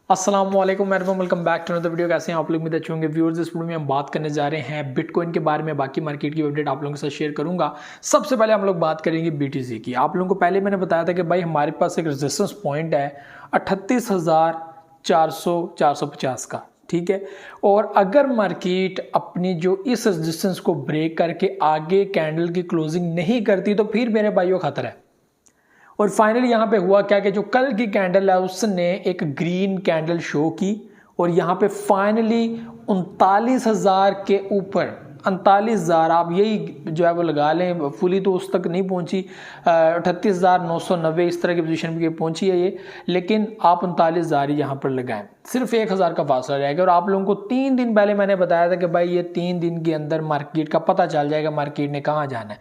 अस्सलाम वालेकुम welcome back to another video. कैसे हैं आप लोग? उम्मीद अच्छे होंगे। व्यूअर्स, इस वीडियो में हम बात करने जा रहे हैं बिटकॉइन के बारे में। बाकी मार्केट की अपडेट आप लोगों के साथ शेयर करूंगा। सबसे पहले हम लोग बात करेंगे बीटीसी की। आप लोगों को पहले मैंने बताया था कि भाई हमारे पास एक रेजिस्टेंस पॉइंट है 38,450 का, ठीक है। और अगर मार्केट अपनी जो इस रेजिस्टेंस को ब्रेक करके आगे कैंडल की क्लोजिंग नहीं करती तो फिर मेरे भाइयों खतरा है। और फाइनली यहां पे हुआ क्या कि जो कल की कैंडल है उसने एक ग्रीन कैंडल शो की और यहां पे फाइनली 39,000 के ऊपर 39,000 आप यही जो है वो लगा लें, फुली तो उस तक नहीं पहुंची, 38,990 इस तरह की पोजीशन पे पहुंची है ये, लेकिन आप 39,000 ही यहां पर लगाएं, सिर्फ 1,000 का फासला रहेगा। और आप लोगों को 3 दिन पहले मैंने बताया था कि भाई ये 3 दिन के अंदर मार्केट का पता चल जाएगा मार्केट ने कहाँ जाना है,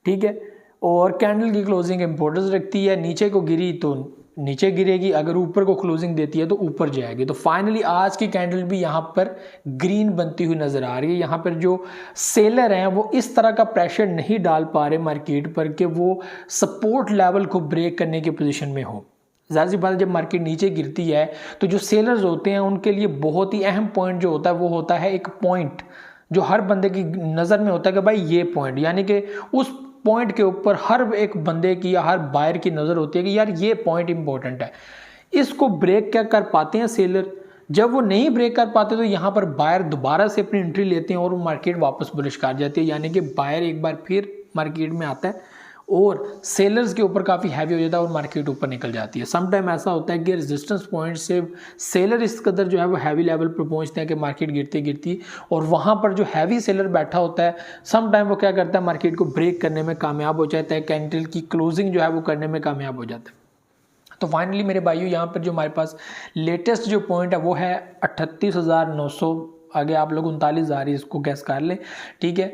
ठीक है। और कैंडल की क्लोजिंग इंपॉर्टेंस रखती है। नीचे को गिरी तो नीचे गिरेगी, अगर ऊपर को क्लोजिंग देती है तो ऊपर जाएगी। तो फाइनली आज की कैंडल भी यहाँ पर ग्रीन बनती हुई नजर आ रही है। यहाँ पर जो सेलर हैं वो इस तरह का प्रेशर नहीं डाल पा रहे मार्केट पर कि वो सपोर्ट लेवल को ब्रेक करने की पोजीशन में हो। ज़ाहिर सी बात है, जब मार्केट नीचे गिरती है तो जो सेलर्स होते हैं उनके लिए बहुत ही अहम पॉइंट जो होता है वो होता है एक पॉइंट जो हर बंदे की नज़र में होता है कि भाई ये पॉइंट, यानी कि उस पॉइंट के ऊपर हर एक बंदे की या हर बायर की नज़र होती है कि यार ये पॉइंट इंपॉर्टेंट है। इसको ब्रेक क्या कर पाते हैं सेलर? जब वो नहीं ब्रेक कर पाते तो यहाँ पर बायर दोबारा से अपनी एंट्री लेते हैं और वो मार्केट वापस बुलिश कर जाती है, यानी कि बायर एक बार फिर मार्केट में आता है और सेलर्स के ऊपर काफ़ी हैवी हो जाता है और मार्केट ऊपर निकल जाती है। सम टाइम ऐसा होता है कि रेजिस्टेंस पॉइंट से सेलर इस कदर जो है वो हैवी लेवल पर पहुंचते हैं कि मार्केट गिरती गिरती और वहाँ पर जो हैवी सेलर बैठा होता है सम टाइम वो क्या करता है, मार्केट को ब्रेक करने में कामयाब हो जाता है, कैंडल की क्लोजिंग जो है वो करने में कामयाब हो जाता है। तो फाइनली मेरे भाइयों यहाँ पर जो हमारे पास लेटेस्ट जो पॉइंट है वो है 38,900। आगे आप लोग 39,000 इसको गैस कर लें, ठीक है।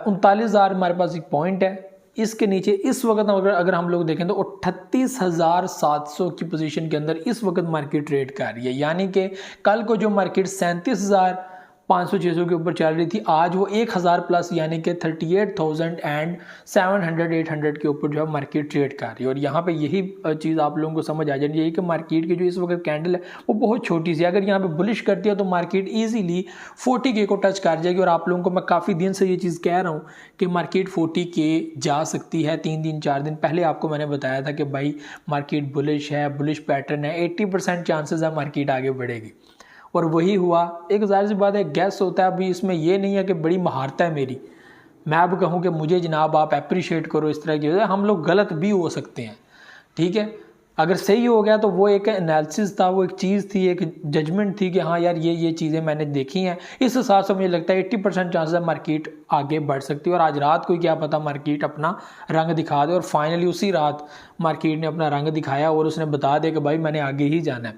39,000 हमारे पास एक पॉइंट है। इसके नीचे इस वक्त अगर हम लोग देखें तो 38,700 की पोजीशन के अंदर इस वक्त मार्केट ट्रेड कर रही है, यानी कि कल को जो मार्केट 37,500-600 के ऊपर चल रही थी, आज वो 1,000 प्लस यानी कि 38,700-800 के ऊपर जो है मार्केट ट्रेड कर रही है। और यहाँ पे यही चीज़ आप लोगों को समझ आ जानी चाहिए कि मार्केट की जो इस वक्त कैंडल है वो बहुत छोटी सी, अगर यहाँ पे बुलिश करती है तो मार्केट ईजिली 40K को टच कर जाएगी। और आप लोगों को मैं काफ़ी दिन से ये चीज़ कह रहा हूँ कि मार्केट 40K जा सकती है। 3 दिन 4 दिन पहले आपको मैंने बताया था कि भाई मार्केट बुलिश है, बुलिश पैटर्न है, 80% चांसेस है मार्केट आगे बढ़ेगी और वही हुआ। एक जाहिर सी बात है, गैस होता है। अभी इसमें यह नहीं है कि बड़ी महारत है मेरी, मैं अब कहूँ कि मुझे जनाब आप अप्रिशिएट करो, इस तरह की चीज़ें हम लोग गलत भी हो सकते हैं, ठीक है। अगर सही हो गया तो वो एक एनालिसिस था, वो एक चीज़ थी, एक जजमेंट थी कि हाँ यार ये चीज़ें मैंने देखी हैं, इस हिसाब से मुझे लगता है 80% चांसेस है मार्केट आगे बढ़ सकती है। और आज रात को ही क्या पता मार्केट अपना रंग दिखा दे और फाइनली उसी रात मार्केट ने अपना रंग दिखाया और उसने बता दिया कि भाई मैंने आगे ही जाना है,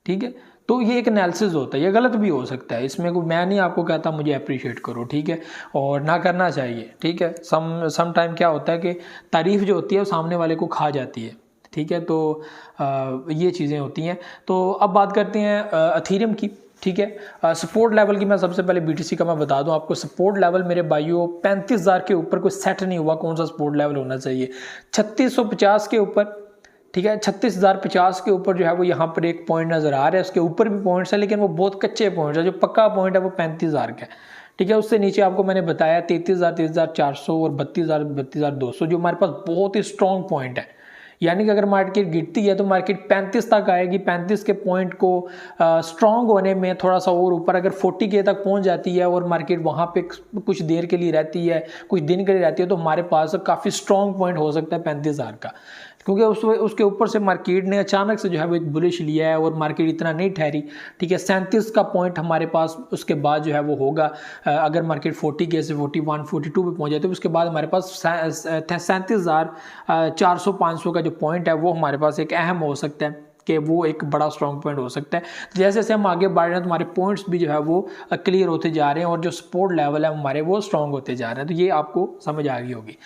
ठीक है। तो ये एक एनालिसिस होता है, ये गलत भी हो सकता है, इसमें कोई मैं नहीं आपको कहता मुझे अप्रिशिएट करो, ठीक है, और ना करना चाहिए, ठीक है। सम टाइम क्या होता है कि तारीफ जो होती है वो सामने वाले को खा जाती है, ठीक है। तो ये चीज़ें होती हैं। तो अब बात करते हैं अथीरियम की, ठीक है। सपोर्ट लेवल की मैं सबसे पहले बीटीसी का मैं बता दूं आपको। सपोर्ट लेवल मेरे भाइयों 35,000 के ऊपर कोई सेट नहीं हुआ कौन सा सपोर्ट लेवल होना चाहिए। 3650 के ऊपर, ठीक है, 36,050 के ऊपर जो है वो यहाँ पर एक पॉइंट नज़र आ रहा है। उसके ऊपर भी पॉइंट्स है लेकिन वो बहुत कच्चे पॉइंट्स है, जो पक्का पॉइंट है वो 35,000 का है, ठीक है। उससे नीचे आपको मैंने बताया 33,000, 33,400 और 32,000, 32,200 जो हमारे पास बहुत ही स्ट्रॉन्ग पॉइंट है। यानी कि अगर मार्केट गिरती है तो मार्केट 35 तक आएगी। 35 के पॉइंट को स्ट्रॉन्ग होने में थोड़ा सा और ऊपर अगर 40K तक पहुंच जाती है और मार्केट वहाँ पे कुछ देर के लिए रहती है, कुछ दिन के लिए रहती है, तो हमारे पास काफ़ी स्ट्रॉन्ग पॉइंट हो सकता है 35,000 का, क्योंकि उसके ऊपर से मार्केट ने अचानक से जो है वो एक बुलिश लिया है और मार्केट इतना नहीं ठहरी, ठीक है। 37 का पॉइंट हमारे पास उसके बाद जो है वो होगा। अगर मार्केट 40K से 41, 42 पे पहुंच जाए तो उसके बाद हमारे पास 37,400-500 का जो पॉइंट है वो हमारे पास एक अहम हो सकता है कि वो एक बड़ा स्ट्रॉन्ग पॉइंट हो सकता है। जैसे जैसे हम आगे बढ़ रहे हैं तो हमारे पॉइंट्स भी जो है वो क्लियर होते जा रहे हैं और जो सपोर्ट लेवल है हमारे वो स्ट्रॉन्ग होते जा रहे हैं। तो ये आपको समझ आ गई होगी।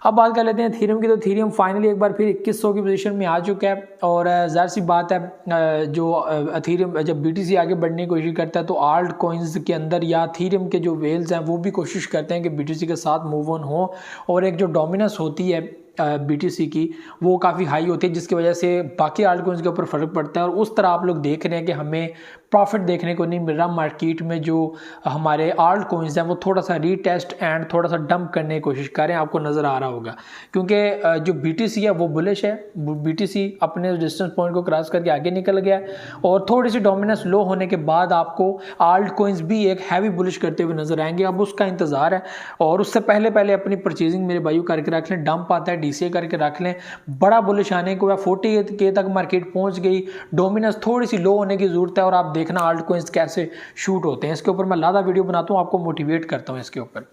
अब बात कर लेते हैं थीरियम की। तो थीरियम फाइनली एक बार फिर 2100 की पोजीशन में आ चुका है और जाहिर सी बात है जो थीरियम जब बीटीसी आगे बढ़ने की कोशिश करता है तो आल्ट कॉइन्स के अंदर या थीरियम के जो वेल्स हैं वो भी कोशिश करते हैं कि बीटीसी के साथ मूव ऑन हो और एक जो डोमिनेंस होती है BTC की वो काफ़ी हाई होती है, जिसकी वजह से बाकी आल्ट कॉइन्स के ऊपर फ़र्क पड़ता है। और उस तरह आप लोग देख रहे हैं कि हमें प्रॉफिट देखने को नहीं मिल रहा मार्केट में। जो हमारे आल्ट कॉइन्स हैं वो थोड़ा सा रीटेस्ट एंड थोड़ा सा डंप करने की कोशिश कर रहे हैं, आपको नज़र आ रहा होगा। क्योंकि जो BTC है वो बुलिश है, BTC अपने रेजिस्टेंस पॉइंट को क्रॉस करके आगे निकल गया और थोड़ी सी डोमिनेंस लो होने के बाद आपको आल्ट कॉइन्स भी एक हैवी बुलिश करते हुए नजर आएंगे। अब उसका इंतजार है और उससे पहले अपनी परचेजिंग मेरे भाइयों करके रख लें। डंप आता है DCA करके रख लें, बड़ा बुलिश आने को है, 40K तक मार्केट पहुंच गई, डोमिनेंस थोड़ी सी लो होने की जरूरत है। और आप देखना आल्ट कॉइन्स कैसे शूट होते हैं, इसके ऊपर मैं लादा वीडियो बनाता हूँ, आपको मोटिवेट करता हूँ इसके ऊपर।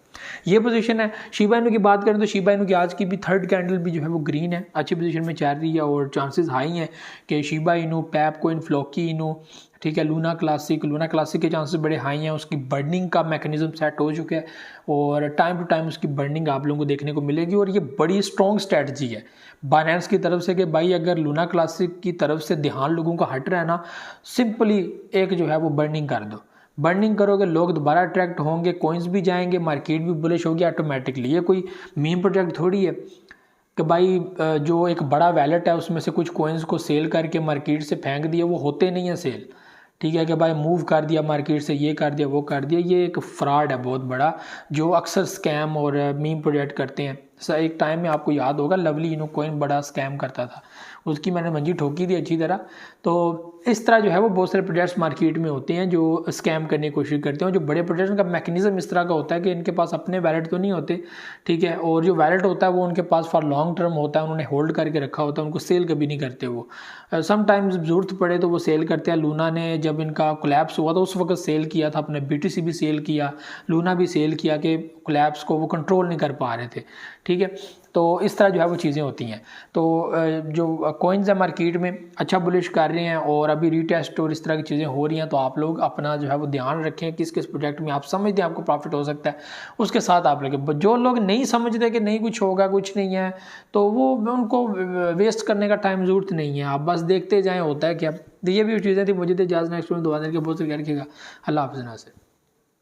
ये पोजीशन है। शिबा इनू की बात करें तो शिबा इनू की आज की भी थर्ड कैंडल भी जो है वो ग्रीन है, अच्छी पोजीशन में चल रही है और चांसेस हाई हैं कि Shiba Inu, pipe coin, Floki इनू, ठीक है, लूना क्लासिक के चांसेस बड़े हाई हैं। उसकी बर्निंग का मैकेनिज्म सेट हो चुका है और टाइम टू टाइम उसकी बर्निंग आप लोगों को देखने को मिलेगी। और ये बड़ी स्ट्रॉन्ग स्ट्रैटेजी है बाइनेंस की तरफ से कि भाई अगर लूना क्लासिक की तरफ से ध्यान लोगों का हट रहा है ना, सिंपली एक जो है वो बर्निंग कर दो। बर्निंग करोगे, लोग दोबारा अट्रैक्ट होंगे, कॉइन्स भी जाएंगे, मार्केट भी बुलिश होगी ऑटोमेटिकली। ये कोई मीम प्रोजेक्ट थोड़ी है कि भाई जो एक बड़ा वैलेट है उसमें से कुछ कॉइन्स को सेल करके मार्केट से फेंक दिया, वो होते नहीं है सेल। ठीक है कि भाई मूव कर दिया मार्केट से, ये कर दिया वो कर दिया, ये एक फ्रॉड है बहुत बड़ा जो अक्सर स्कैम और मीम प्रोजेक्ट करते हैं। एक टाइम में आपको याद होगा लवली इनो कॉइन बड़ा स्कैम करता था, उसकी मैंने मंजी ठोकी थी अच्छी तरह। तो इस तरह जो है वो बहुत सारे प्रोजेक्ट्स मार्केट में होते हैं जो स्कैम करने की कोशिश करते हैं। जो बड़े प्रोजेक्ट्स का मैकेनिज्म इस तरह का होता है कि इनके पास अपने वैलेट तो नहीं होते, ठीक है, और जो वैलेट होता है वो उनके पास फॉर लॉन्ग टर्म होता है, उन्होंने होल्ड करके रखा होता है, उनको सेल कभी नहीं करते वो। समटाइम्स ज़रूरत पड़े तो वो सेल करते हैं। लूना ने जब इनका कोलैप्स हुआ तो उस वक्त सेल किया था, अपने BTC भी सेल किया, लूना भी सेल किया कि कोलैप्स को वो कंट्रोल नहीं कर पा रहे थे, ठीक है। तो इस तरह जो है वो चीज़ें होती हैं। तो जो कॉइन्स है मार्केट में अच्छा बुलिश कर रहे हैं और अभी रीटेस्ट और इस तरह की चीज़ें हो रही हैं, तो आप लोग अपना जो है वो ध्यान रखें किस किस प्रोजेक्ट में आप समझते हैं आपको प्रॉफिट हो सकता है, उसके साथ आप लगे। जो लोग नहीं समझते कि नहीं कुछ होगा, कुछ नहीं है, तो वो उनको वेस्ट करने का टाइम ज़रूरत नहीं है, आप बस देखते जाएँ होता है क्या। ये भी चीज़ें थी, मुझे तो इजाज़त, नेक्स्ट में दुआ देने के बहुत से रखिएगा। अल्लाह हाफ़िज़।